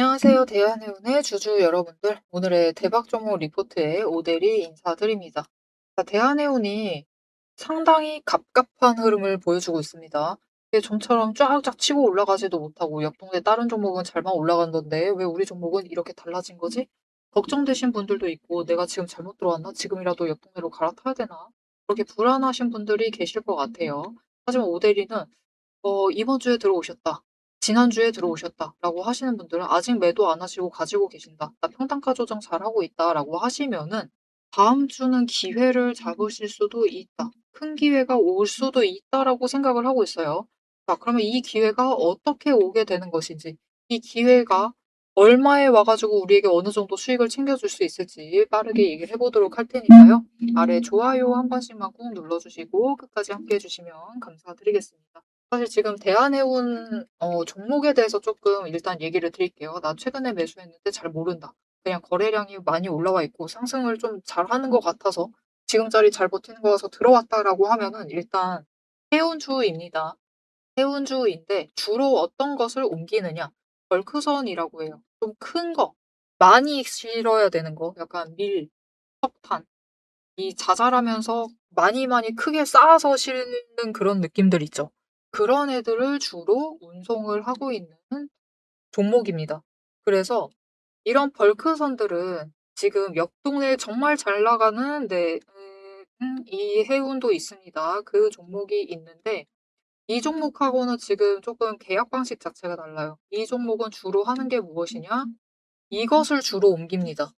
안녕하세요. 대한해운의 주주 여러분들. 오늘의 대박 종목 리포트에 오대리 인사드립니다. 자, 대한해운이 상당히 갑갑한 흐름을 보여주고 있습니다. 이게 좀처럼 쫙쫙 치고 올라가지도 못하고 옆 동네 다른 종목은 잘만 올라간던데 왜 우리 종목은 이렇게 달라진 거지? 걱정되신 분들도 있고 내가 지금 잘못 들어왔나? 지금이라도 옆 동네로 갈아타야 되나? 그렇게 불안하신 분들이 계실 것 같아요. 하지만 오대리는 "이번 주에 들어오셨다. 지난주에 들어오셨다."라고 하시는 분들은 아직 매도 안 하시고 가지고 계신다. "나 평단가 조정 잘하고 있다."라고 하시면은 다음 주는 기회를 잡으실 수도 있다. '큰 기회가 올 수도 있다.'라고 생각을 하고 있어요. 자, 그러면 이 기회가 어떻게 오게 되는 것인지, 이 기회가 얼마에 와 가지고 우리에게 어느 정도 수익을 챙겨줄 수 있을지 빠르게 얘기를 해 보도록 할 테니까요. 아래 좋아요 한 번씩만 꾹 눌러 주시고 끝까지 함께 해 주시면 감사드리겠습니다. 사실 지금 대한해운 종목에 대해서 조금 일단 얘기를 드릴게요. "나 최근에 매수했는데 잘 모른다. 그냥 거래량이 많이 올라와 있고 상승을 좀 잘하는 것 같아서 지금 자리 잘 버티는 거 같아서 들어왔다."라고 하면은 일단 해운주입니다. 해운주인데 주로 어떤 것을 옮기느냐. 벌크선이라고 해요. 좀 큰 거, 많이 실어야 되는 거, 약간 밀, 석탄, 이 자잘하면서 많이 많이 크게 쌓아서 실는 그런 느낌들 있죠. 그런 애들을 주로 운송을 하고 있는 종목입니다. 그래서 이런 벌크선들은 지금 옆 동네에 정말 잘 나가는 이 해운도 있습니다. 그 종목이 있는데 이 종목하고는 지금 조금 계약 방식 자체가 달라요. 이 종목은 주로 하는 게 무엇이냐? 이것을 주로 옮깁니다.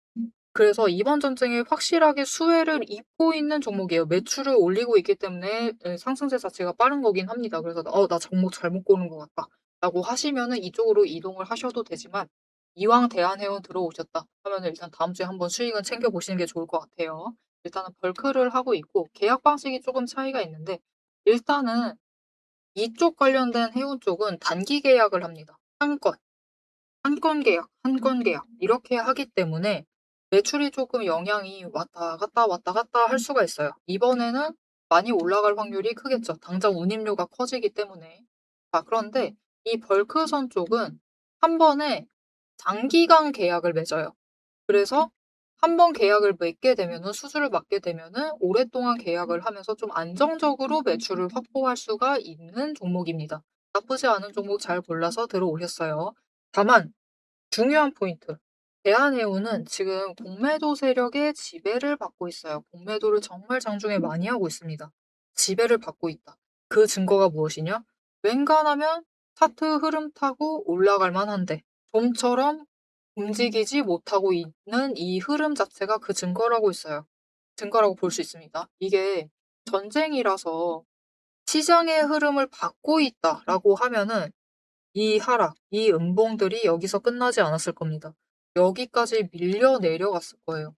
그래서 이번 전쟁에 확실하게 수혜를 입고 있는 종목이에요. 매출을 올리고 있기 때문에 상승세 자체가 빠른 거긴 합니다. 그래서 나 종목 잘못 고른 것 같다.'라고 하시면은 이쪽으로 이동을 하셔도 되지만 이왕 대한해운 들어오셨다 하면은 일단 다음 주에 한번 수익은 챙겨 보시는 게 좋을 것 같아요. 일단은 벌크를 하고 있고 계약 방식이 조금 차이가 있는데 일단은 이쪽 관련된 해운 쪽은 단기 계약을 합니다. 한 건. 한 건 계약, 한 건 계약 이렇게 하기 때문에 매출이 조금 영향이 왔다 갔다 왔다 갔다 할 수가 있어요. 이번에는 많이 올라갈 확률이 크겠죠. 당장 운임료가 커지기 때문에. 자, 그런데 이 벌크선 쪽은 한 번에 장기간 계약을 맺어요. 그래서 한 번 계약을 맺게 되면은 수주를 받게 되면은 오랫동안 계약을 하면서 좀 안정적으로 매출을 확보할 수가 있는 종목입니다. 나쁘지 않은 종목 잘 골라서 들어오셨어요. 다만 중요한 포인트. 대한해운은 지금 공매도 세력의 지배를 받고 있어요. 공매도를 정말 장중에 많이 하고 있습니다. 지배를 받고 있다. 그 증거가 무엇이냐? 웬간하면 차트 흐름 타고 올라갈 만한데 좀처럼 움직이지 못하고 있는 이 흐름 자체가 그 증거라고 볼 수 있습니다. 이게 전쟁이라서 시장의 흐름을 받고 있다라고 하면은 이 하락, 이 음봉들이 여기서 끝나지 않았을 겁니다. 여기까지 밀려 내려갔을 거예요.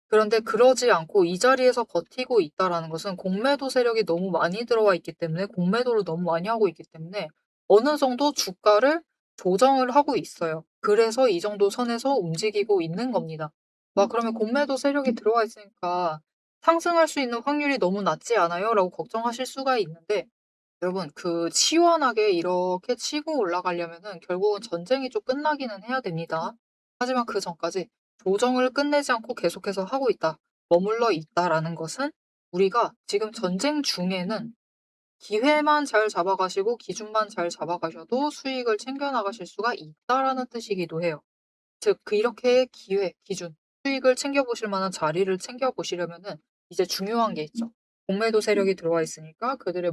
그런데 그러지 않고 이 자리에서 버티고 있다라는 것은 공매도 세력이 너무 많이 들어와 있기 때문에 공매도를 너무 많이 하고 있기 때문에 어느 정도 주가를 조정을 하고 있어요. 그래서 이 정도 선에서 움직이고 있는 겁니다. 와, 그러면 공매도 세력이 들어와 있으니까 상승할 수 있는 확률이 너무 낮지 않아요? 라고 걱정하실 수가 있는데 여러분, 시원하게 이렇게 치고 올라가려면은 결국은 전쟁이 좀 끝나기는 해야 됩니다. 하지만 그전까지 조정을 끝내지 않고 계속해서 하고 있다, 머물러 있다라는 것은 우리가 지금 전쟁 중에는 기회만 잘 잡아가시고 기준만 잘 잡아가셔도 수익을 챙겨 나가실 수가 있다라는 뜻이기도 해요. 즉 이렇게 기회, 기준, 수익을 챙겨 보실 만한 자리를 챙겨 보시려면은 이제 중요한 게 있죠. 공매도 세력이 들어와 있으니까 그들의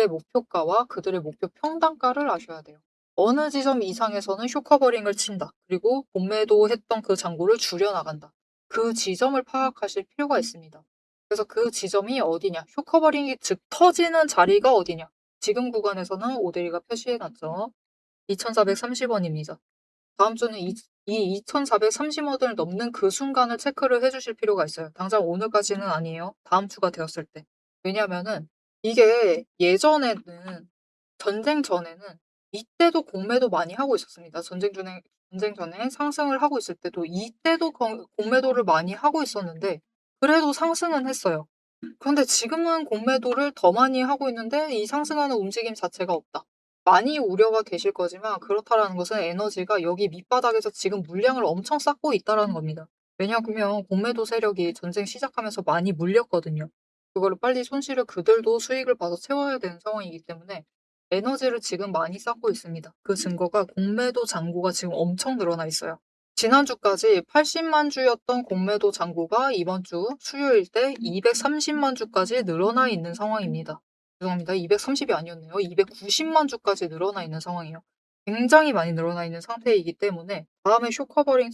목표가와 그들의 목표 평단가를 아셔야 돼요. 어느 지점 이상에서는 쇼커버링을 친다. 그리고 공매도했던 그 잔고를 줄여 나간다. 그 지점을 파악하실 필요가 있습니다. 그래서 그 지점이 어디냐? 쇼커버링이 즉 터지는 자리가 어디냐? 지금 구간에서는 오데리가 표시해 놨죠. 2,430원입니다. 다음 주는 이 2,430원을 넘는 그 순간을 체크를 해 주실 필요가 있어요. 당장 오늘까지는 아니에요. 다음 주가 되었을 때. 왜냐면은 이게 예전에는 전쟁 전에는 이때도 공매도 많이 하고 있었습니다. 전쟁 전에 상승을 하고 있을 때도 이때도 공매도를 많이 하고 있었는데 그래도 상승은 했어요. 그런데 지금은 공매도를 더 많이 하고 있는데 이 상승하는 움직임 자체가 없다. 많이 우려가 되실 거지만 그렇다라는 것은 에너지가 여기 밑바닥에서 지금 물량을 엄청 쌓고 있다라는 겁니다. 왜냐하면 공매도 세력이 전쟁 시작하면서 많이 물렸거든요. 그거를 빨리 손실을 그들도 수익을 봐서 채워야 되는 상황이기 때문에 에너지를 지금 많이 쌓고 있습니다. 그 증거가 공매도 잔고가 지금 엄청 늘어나 있어요. 지난주까지 80만 주였던 공매도 잔고가 이번 주 수요일 때 230만 주까지 늘어나 있는 상황입니다. 죄송합니다. 230이 아니었네요. 290만 주까지 늘어나 있는 상황이에요. 굉장히 많이 늘어나 있는 상태이기 때문에 다음에 쇼커버링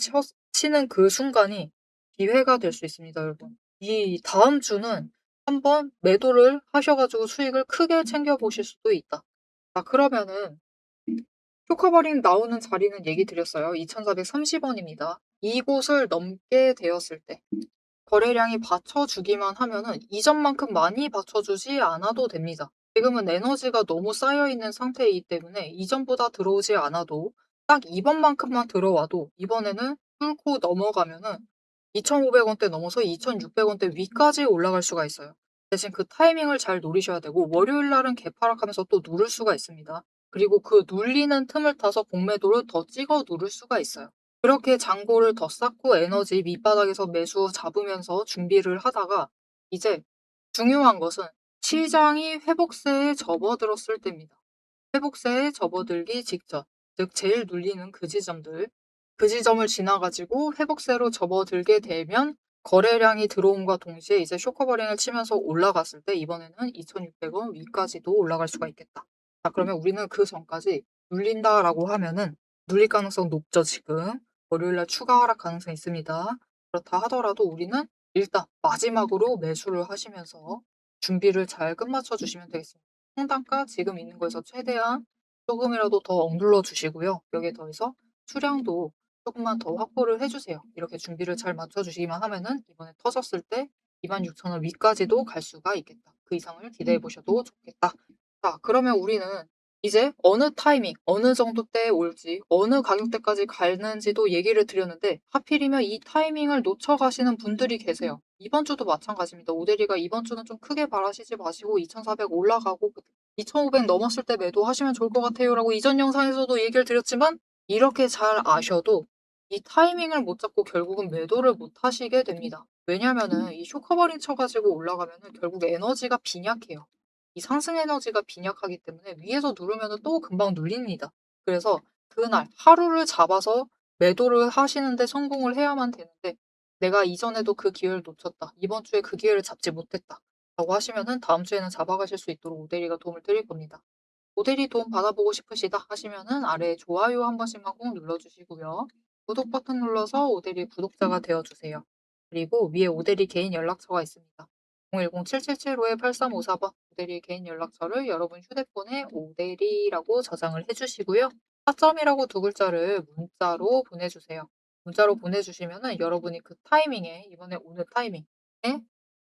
치는 그 순간이 기회가 될 수 있습니다, 여러분. 이 다음 주는 한번 매도를 하셔가지고 수익을 크게 챙겨보실 수도 있다. 자, 그러면은 쇼커버링 나오는 자리는 얘기 드렸어요. 2,430원입니다. 이곳을 넘게 되었을 때 거래량이 받쳐주기만 하면은 이전만큼 많이 받쳐주지 않아도 됩니다. 지금은 에너지가 너무 쌓여있는 상태이기 때문에 이전보다 들어오지 않아도 딱 이번만큼만 들어와도 이번에는 뚫고 넘어가면은 2,500원대 넘어서 2,600원대 위까지 올라갈 수가 있어요. 대신 그 타이밍을 잘 노리셔야 되고 월요일 날은 개파락하면서 또 누를 수가 있습니다. 그리고 그 눌리는 틈을 타서 공매도를 더 찍어 누를 수가 있어요. 그렇게 잔고를 더 쌓고 에너지 밑바닥에서 매수 잡으면서 준비를 하다가 이제 중요한 것은 시장이 회복세에 접어들었을 때입니다. 회복세에 접어들기 직전, 즉 제일 눌리는 그 지점들, 그 지점을 지나가지고 회복세로 접어들게 되면 거래량이 들어옴과 동시에 이제 쇼커버링을 치면서 올라갔을 때 이번에는 2,600원 위까지도 올라갈 수가 있겠다. 자, 그러면 우리는 그 전까지 눌린다라고 하면은 눌릴 가능성 높죠, 지금. 월요일날 추가 하락 가능성이 있습니다. 그렇다 하더라도 우리는 일단 마지막으로 매수를 하시면서 준비를 잘 끝마쳐 주시면 되겠습니다. 상단가 지금 있는 거에서 최대한 조금이라도 더 억눌러 주시고요. 여기에 더해서 수량도 조금만 더 확보를 해주세요. 이렇게 준비를 잘 맞춰주시기만 하면은 이번에 터졌을 때 26,000원 위까지도 갈 수가 있겠다. 그 이상을 기대해 보셔도 좋겠다. 자, 그러면 우리는 이제 어느 타이밍, 어느 정도 때 올지, 어느 가격대까지 가는지도 얘기를 드렸는데 하필이면 이 타이밍을 놓쳐가시는 분들이 계세요. 이번 주도 마찬가지입니다. 오데리가 이번 주는 좀 크게 바라시지 마시고 2,400 올라가고 2,500 넘었을 때 매도하시면 좋을 것 같아요 라고 이전 영상에서도 얘기를 드렸지만 이렇게 잘 아셔도 이 타이밍을 못 잡고 결국은 매도를 못 하시게 됩니다. 왜냐면은 이 쇼커버링 쳐가지고 올라가면은 결국 에너지가 빈약해요. 이 상승 에너지가 빈약하기 때문에 위에서 누르면은 또 금방 눌립니다. 그래서 그날 하루를 잡아서 매도를 하시는데 성공을 해야만 되는데 내가 이전에도 그 기회를 놓쳤다. 이번 주에 그 기회를 잡지 못했다. 라고 하시면은 다음 주에는 잡아가실 수 있도록 오데리가 도움을 드릴 겁니다. 오데리 도움 받아보고 싶으시다 하시면은 아래에 좋아요 한 번씩만 꼭 눌러주시고요. 구독 버튼 눌러서 오데리 구독자가 되어주세요. 그리고 위에 오데리 개인 연락처가 있습니다. 010-7775-8354번 오데리 개인 연락처를 여러분 휴대폰에 오데리라고 저장을 해주시고요. 타점이라고 두 글자를 문자로 보내주세요. 문자로 보내주시면은 여러분이 그 타이밍에 이번에 오는 타이밍에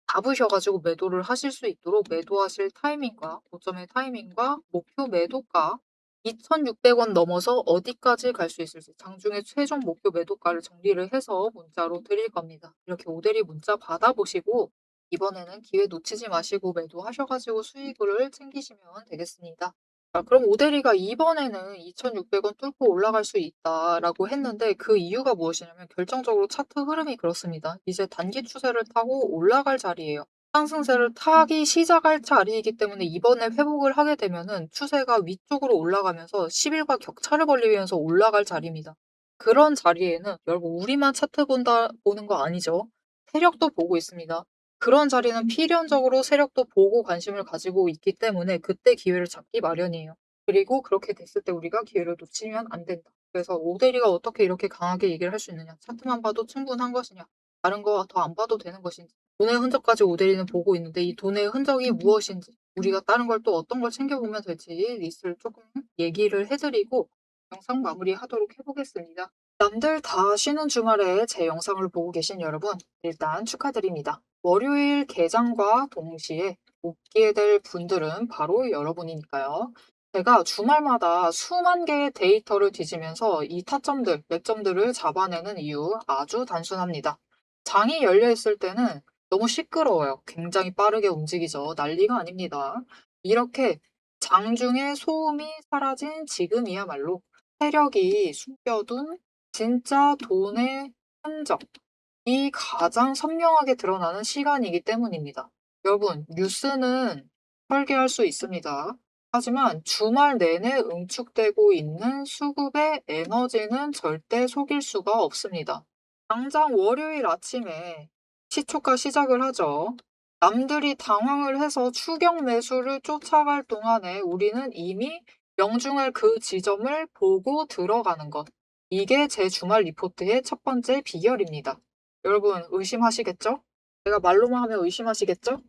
잡으셔가지고 매도를 하실 수 있도록 매도하실 타이밍과 고점의 타이밍과 목표 매도가 2,600원 넘어서 어디까지 갈 수 있을지 장중에 최종 목표 매도가를 정리를 해서 문자로 드릴 겁니다. 이렇게 오대리 문자 받아보시고 이번에는 기회 놓치지 마시고 매도하셔가지고 수익을 챙기시면 되겠습니다. 자, 그럼 오대리가 이번에는 2,600원 뚫고 올라갈 수 있다라고 했는데 그 이유가 무엇이냐면 결정적으로 차트 흐름이 그렇습니다. 이제 단기 추세를 타고 올라갈 자리예요. 상승세를 타기 시작할 자리이기 때문에 이번에 회복을 하게 되면은 추세가 위쪽으로 올라가면서 10일과 격차를 벌리면서 올라갈 자리입니다. 그런 자리에는 여러분 우리만 차트 보는 거 아니죠. 세력도 보고 있습니다. 그런 자리는 필연적으로 세력도 보고 관심을 가지고 있기 때문에 그때 기회를 잡기 마련이에요. 그리고 그렇게 됐을 때 우리가 기회를 놓치면 안 된다. 그래서 오대리가 어떻게 이렇게 강하게 얘기를 할 수 있느냐. 차트만 봐도 충분한 것이냐. 다른 거 더 안 봐도 되는 것인지. 돈의 흔적까지 오대리는 보고 있는데 이 돈의 흔적이 무엇인지 우리가 다른 걸 또 어떤 걸 챙겨보면 될지 리스트를 조금 얘기를 해드리고 영상 마무리하도록 해보겠습니다. 남들 다 쉬는 주말에 제 영상을 보고 계신 여러분 일단 축하드립니다. 월요일 개장과 동시에 웃게 될 분들은 바로 여러분이니까요. 제가 주말마다 수만 개의 데이터를 뒤지면서 이 타점들, 맥점들을 잡아내는 이유 아주 단순합니다. 장이 열려 있을 때는 너무 시끄러워요. 굉장히 빠르게 움직이죠. 난리가 아닙니다. 이렇게 장중에 소음이 사라진 지금이야말로 세력이 숨겨둔 진짜 돈의 흔적이 가장 선명하게 드러나는 시간이기 때문입니다. 여러분, 뉴스는 설계할 수 있습니다. 하지만 주말 내내 응축되고 있는 수급의 에너지는 절대 속일 수가 없습니다. 당장 월요일 아침에 시초가 시작을 하죠. 남들이 당황을 해서 추격 매수를 쫓아갈 동안에 우리는 이미 명중할 그 지점을 보고 들어가는 것. 이게 제 주말 리포트의 첫 번째 비결입니다. 여러분, 의심하시겠죠? 제가 말로만 하면 의심하시겠죠?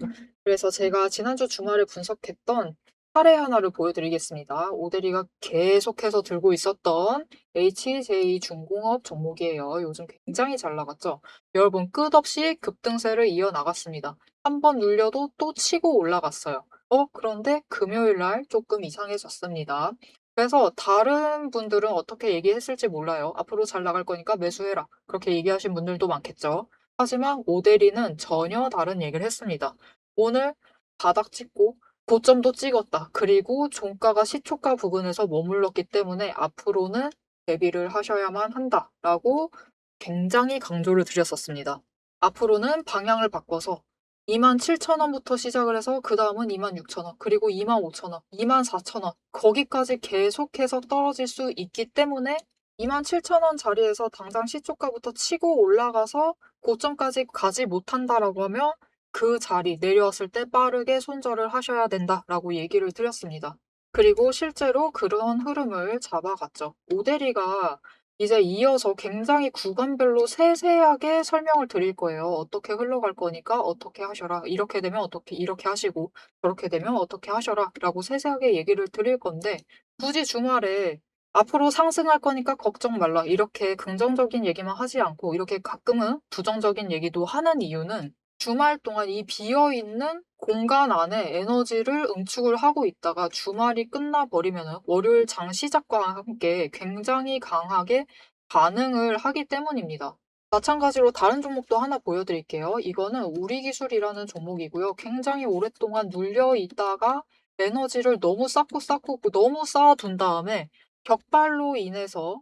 그래서 제가 지난주 주말에 분석했던 사례 하나를 보여드리겠습니다. 오대리가 계속해서 들고 있었던 HJ중공업 종목이에요. 요즘 굉장히 잘 나갔죠? 여러분, 끝없이 급등세를 이어나갔습니다. 한 번 눌려도 또 치고 올라갔어요. 그런데 금요일 날 조금 이상해졌습니다. 그래서 다른 분들은 어떻게 얘기했을지 몰라요. 앞으로 잘 나갈 거니까 매수해라. 그렇게 얘기하신 분들도 많겠죠. 하지만 오대리는 전혀 다른 얘기를 했습니다. 오늘 바닥 찍고 고점도 찍었다. 그리고 종가가 시초가 부근에서 머물렀기 때문에 앞으로는 대비를 하셔야만 한다라고 굉장히 강조를 드렸었습니다. 앞으로는 방향을 바꿔서 27,000원부터 시작을 해서 그 다음은 26,000원, 그리고 25,000원, 24,000원 거기까지 계속해서 떨어질 수 있기 때문에 27,000원 자리에서 당장 시초가부터 치고 올라가서 고점까지 가지 못한다라고 하면 그 자리 내려왔을 때 빠르게 손절을 하셔야 된다라고 얘기를 드렸습니다. 그리고 실제로 그런 흐름을 잡아갔죠. 오대리가 이제 이어서 굉장히 구간별로 세세하게 설명을 드릴 거예요. 어떻게 흘러갈 거니까 어떻게 하셔라. 이렇게 되면 어떻게 이렇게 하시고 저렇게 되면 어떻게 하셔라 라고 세세하게 얘기를 드릴 건데 굳이 주말에 앞으로 상승할 거니까 걱정 말라. 이렇게 긍정적인 얘기만 하지 않고 이렇게 가끔은 부정적인 얘기도 하는 이유는 주말 동안 이 비어있는 공간 안에 에너지를 응축을 하고 있다가 주말이 끝나버리면 월요일 장 시작과 함께 굉장히 강하게 반응을 하기 때문입니다. 마찬가지로 다른 종목도 하나 보여드릴게요. 이거는 우리기술이라는 종목이고요. 굉장히 오랫동안 눌려 있다가 에너지를 너무 쌓고 너무 쌓아둔 다음에 격발로 인해서,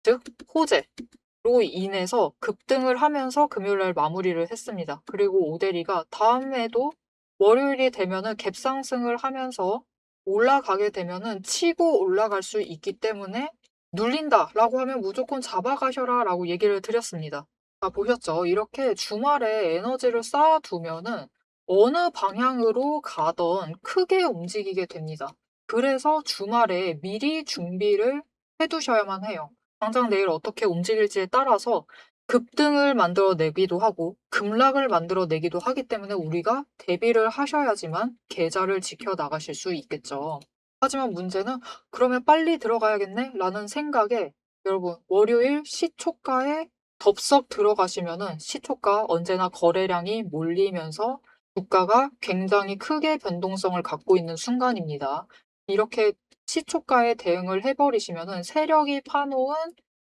즉 호재로 인해서 급등을 하면서 금요일날 마무리를 했습니다. 그리고 오대리가 다음에도 월요일이 되면은 갭상승을 하면서 올라가게 되면은 치고 올라갈 수 있기 때문에 눌린다라고 하면 무조건 잡아가셔라 라고 얘기를 드렸습니다. 보셨죠? 이렇게 주말에 에너지를 쌓아두면은 어느 방향으로 가던 크게 움직이게 됩니다. 그래서 주말에 미리 준비를 해두셔야만 해요. 당장 내일 어떻게 움직일지에 따라서 급등을 만들어내기도 하고 급락을 만들어내기도 하기 때문에 우리가 대비를 하셔야지만 계좌를 지켜나가실 수 있겠죠. 하지만 문제는 그러면 빨리 들어가야겠네? 라는 생각에 여러분 월요일 시초가에 덥석 들어가시면은 시초가 언제나 거래량이 몰리면서 주가가 굉장히 크게 변동성을 갖고 있는 순간입니다. 이렇게 시초가에 대응을 해버리시면은 세력이 파놓은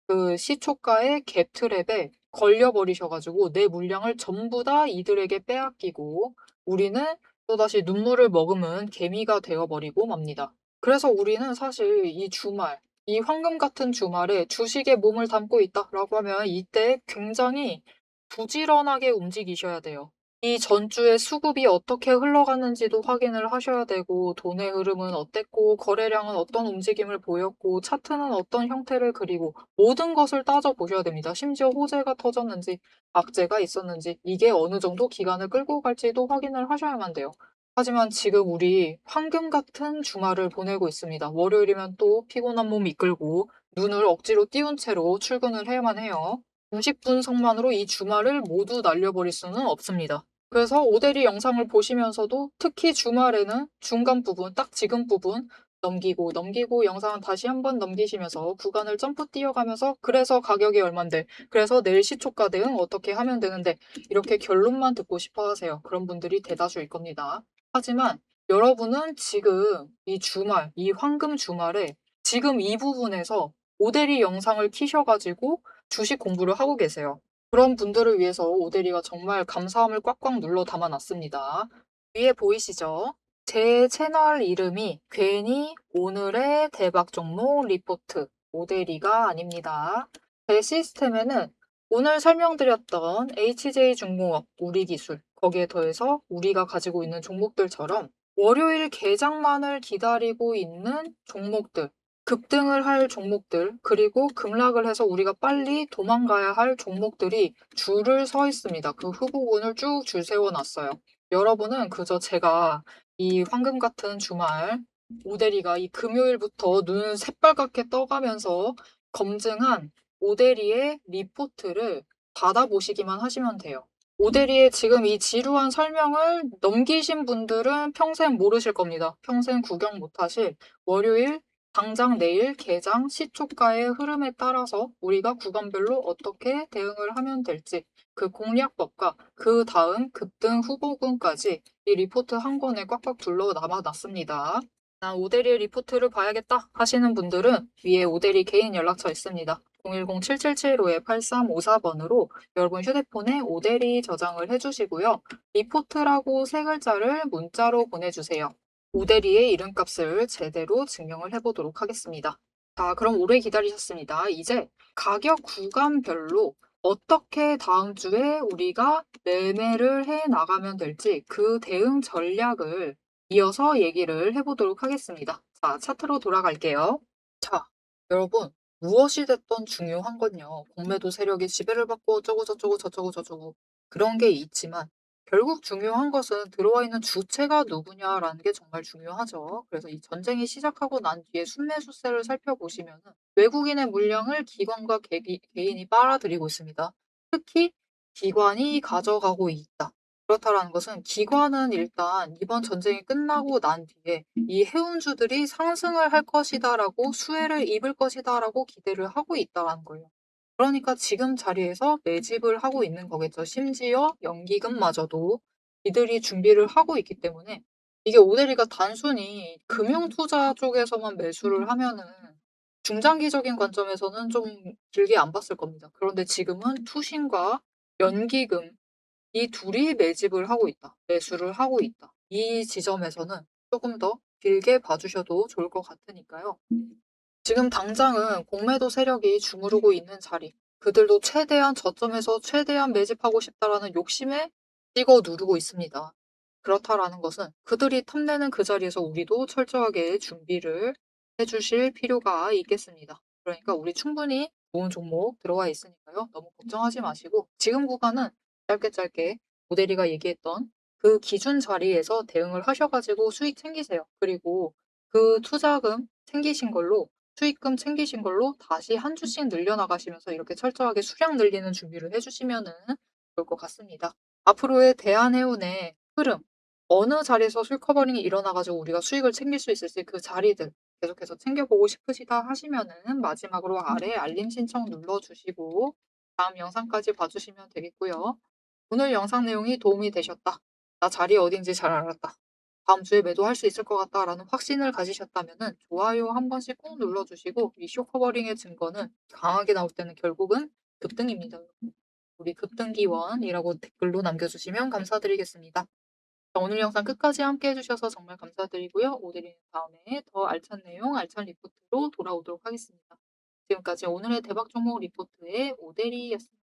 그 시초가의 갭트랩에 걸려버리셔가지고 내 물량을 전부 다 이들에게 빼앗기고 우리는 또다시 눈물을 머금은 개미가 되어버리고 맙니다. 그래서 우리는 사실 이 주말, 이 황금 같은 주말에 주식에 몸을 담고 있다라고 하면 이때 굉장히 부지런하게 움직이셔야 돼요. 이 전주의 수급이 어떻게 흘러가는지도 확인을 하셔야 되고 돈의 흐름은 어땠고 거래량은 어떤 움직임을 보였고 차트는 어떤 형태를 그리고 모든 것을 따져보셔야 됩니다. 심지어 호재가 터졌는지 악재가 있었는지 이게 어느 정도 기간을 끌고 갈지도 확인을 하셔야만 돼요. 하지만 지금 우리 황금 같은 주말을 보내고 있습니다. 월요일이면 또 피곤한 몸 이끌고 눈을 억지로 띄운 채로 출근을 해야만 해요. 90분석만으로 이 주말을 모두 날려버릴 수는 없습니다. 그래서 오대리 영상을 보시면서도 특히 주말에는 중간 부분, 딱 지금 부분 넘기고 영상은 다시 한번 넘기시면서 구간을 점프 뛰어가면서 그래서 가격이 얼만데 그래서 내일 시초가 대응 어떻게 하면 되는데 이렇게 결론만 듣고 싶어 하세요. 그런 분들이 대다수일 겁니다. 하지만 여러분은 지금 이 주말, 이 황금 주말에 지금 이 부분에서 오대리 영상을 키셔가지고 주식 공부를 하고 계세요. 그런 분들을 위해서 오대리가 정말 감사함을 꽉꽉 눌러 담아놨습니다. 위에 보이시죠? 제 채널 이름이 괜히 오늘의 대박 종목 리포트 오데리가 아닙니다. 제 시스템에는 오늘 설명드렸던 HJ중공업, 우리기술, 거기에 더해서 우리가 가지고 있는 종목들처럼 월요일 개장만을 기다리고 있는 종목들, 급등을 할 종목들, 그리고 급락을 해서 우리가 빨리 도망가야 할 종목들이 줄을 서 있습니다. 그 후보군을 쭉 줄 세워놨어요. 여러분은 그저 제가 이 황금 같은 주말 오대리가 이 금요일부터 눈 새빨갛게 떠가면서 검증한 오대리의 리포트를 받아보시기만 하시면 돼요. 오대리의 지금 이 지루한 설명을 넘기신 분들은 평생 모르실 겁니다. 평생 구경 못하실 월요일 당장 내일 개장 시초가의 흐름에 따라서 우리가 구간별로 어떻게 대응을 하면 될지 그 공략법과 그 다음 급등 후보군까지 이 리포트 한 권에 꽉꽉 둘러 남아놨습니다. 난 오대리의 리포트를 봐야겠다 하시는 분들은 위에 오대리 개인 연락처 있습니다. 010-7775-8354번으로 여러분 휴대폰에 오대리 저장을 해주시고요. 리포트라고 세 글자를 문자로 보내주세요. 오대리의 이름값을 제대로 증명을 해보도록 하겠습니다. 자, 그럼 오래 기다리셨습니다. 이제 가격 구간별로 어떻게 다음 주에 우리가 매매를 해 나가면 될지 그 대응 전략을 이어서 얘기를 해보도록 하겠습니다. 자, 차트로 돌아갈게요. 자, 여러분, 무엇이 됐던 중요한 건요. 공매도 세력이 지배를 받고 어쩌고 저쩌고 저쩌고 그런 게 있지만 결국 중요한 것은 들어와 있는 주체가 누구냐라는 게 정말 중요하죠. 그래서 이 전쟁이 시작하고 난 뒤에 순매수세를 살펴보시면은 외국인의 물량을 기관과 개인이 빨아들이고 있습니다. 특히 기관이 가져가고 있다. 그렇다라는 것은 기관은 일단 이번 전쟁이 끝나고 난 뒤에 이 해운주들이 상승을 할 것이다라고 수혜를 입을 것이다라고 기대를 하고 있다라는 거예요. 그러니까 지금 자리에서 매집을 하고 있는 거겠죠. 심지어 연기금마저도 이들이 준비를 하고 있기 때문에 이게 오데리가 단순히 금융투자 쪽에서만 매수를 하면은 중장기적인 관점에서는 좀 길게 안 봤을 겁니다. 그런데 지금은 투신과 연기금 이 둘이 매집을 하고 있다. 매수를 하고 있다. 이 지점에서는 조금 더 길게 봐주셔도 좋을 것 같으니까요. 지금 당장은 공매도 세력이 주무르고 있는 자리, 그들도 최대한 저점에서 최대한 매집하고 싶다라는 욕심에 찍어 누르고 있습니다. 그렇다라는 것은 그들이 탐내는 그 자리에서 우리도 철저하게 준비를 해주실 필요가 있겠습니다. 그러니까 우리 충분히 좋은 종목 들어와 있으니까요. 너무 걱정하지 마시고 지금 구간은 짧게 짧게 모델이가 얘기했던 그 기준 자리에서 대응을 하셔가지고 수익 챙기세요. 그리고 그 투자금 챙기신 걸로 수익금 챙기신 걸로 다시 한 주씩 늘려나가시면서 이렇게 철저하게 수량 늘리는 준비를 해주시면은 좋을 것 같습니다. 앞으로의 대한해운의 흐름, 어느 자리에서 수익 커버링이 일어나가지고 우리가 수익을 챙길 수 있을지 그 자리들 계속해서 챙겨보고 싶으시다 하시면은 마지막으로 아래 알림 신청 눌러주시고 다음 영상까지 봐주시면 되겠고요. 오늘 영상 내용이 도움이 되셨다. 나 자리 어딘지 잘 알았다. 다음 주에 매도할 수 있을 것 같다라는 확신을 가지셨다면은 좋아요 한 번씩 꼭 눌러주시고 이 쇼커버링의 증거는 강하게 나올 때는 결국은 급등입니다. 우리 급등기원이라고 댓글로 남겨주시면 감사드리겠습니다. 자, 오늘 영상 끝까지 함께 해주셔서 정말 감사드리고요. 오늘은 다음에 더 알찬 내용, 알찬 리포트로 돌아오도록 하겠습니다. 지금까지 오늘의 대박 종목 리포트의 오대리였습니다.